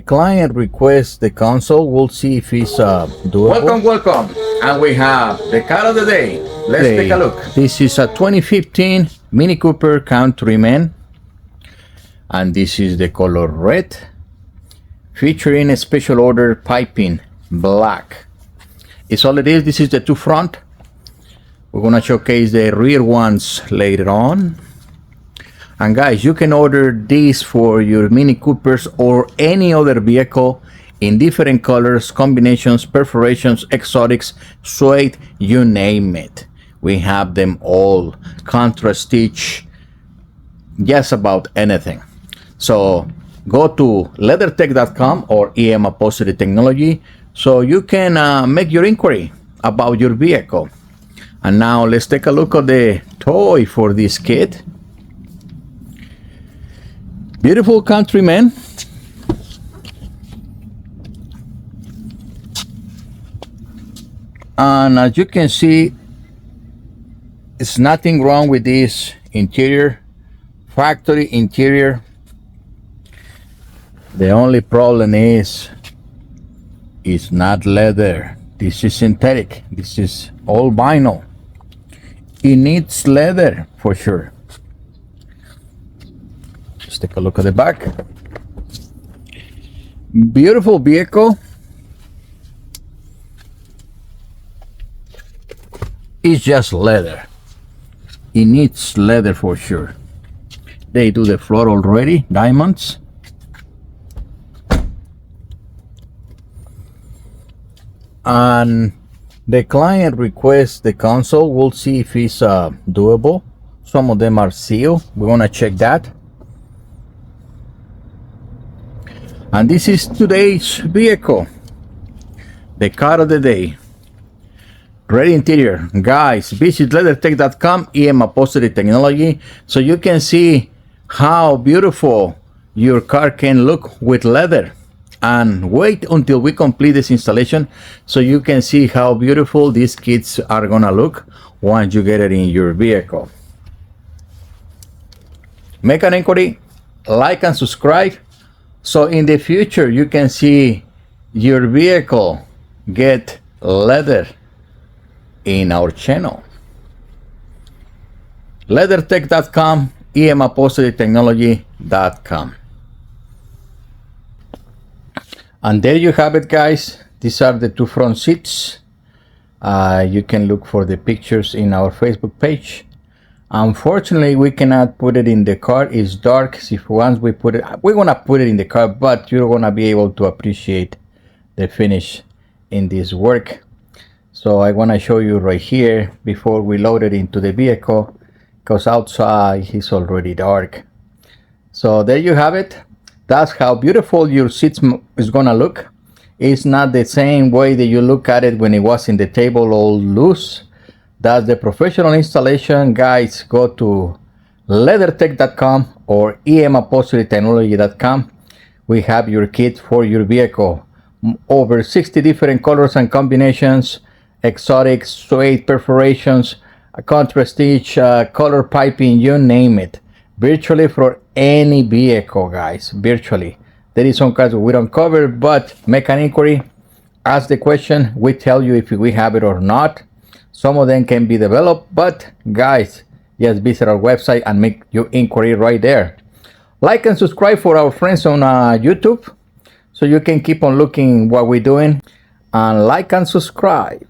client requests the console, we'll see if it's doable. Welcome. And we have the car of the day. Let's take a look. This is a 2015 Mini Cooper Countryman. And this is the color red, featuring a special order piping black. It's all it is. This is the two front. We're gonna showcase the rear ones later on. And guys, you can order these for your Mini Coopers or any other vehicle in different colors, combinations, perforations, exotics, suede, you name it. We have them all. Contrast stitch, just about anything. So go to LeatherTeck.com or EM Upholstery Technology so you can make your inquiry about your vehicle. And now let's take a look at the toy for this kit. Beautiful Countryman. And as you can see, there's nothing wrong with this interior, factory interior. The only problem is it's not leather. This is synthetic. This is all vinyl. It needs leather for sure. Let's take a look at the back. Beautiful vehicle. It's just leather. It needs leather for sure. They do the floor already, diamonds. And the client requests the console. We'll see if it's doable. Some of them are sealed. We're gonna check that. And this is today's vehicle, the car of the day. Red interior. Guys, visit LeatherTeck.com, EM Upholstery Technology, so you can see how beautiful your car can look with leather. And wait until we complete this installation so you can see how beautiful these kits are gonna look once you get it in your vehicle. Make an inquiry, like and subscribe, so in the future you can see your vehicle get leather in our channel. LeatherTeck.com, EMUpholsteryTechnology.com. And there you have it, guys. These are the two front seats. You can look for the pictures in our Facebook page. Unfortunately, we cannot put it in the car. It's dark. If once we put it, we're gonna put it in the car, but you're gonna be able to appreciate the finish in this work. So I want to show you right here before we load it into the vehicle, because outside it's already dark. So there you have it. That's how beautiful your seats is gonna look. It's not the same way that you look at it when it was in the table all loose. That's the professional installation. Guys, go to LeatherTeck.com or EMUpholsteryTechnology.com. We have your kit for your vehicle. Over 60 different colors and combinations, exotics, suede, perforations, contrast stitch, color piping, you name it. Virtually for any vehicle, guys. Virtually. There is some cars we don't cover, but make an inquiry, ask the question, we tell you if we have it or not. Some of them can be developed, but guys, just visit our website and make your inquiry right there. Like and subscribe for our friends on YouTube so you can keep on looking what we're doing, and like and subscribe.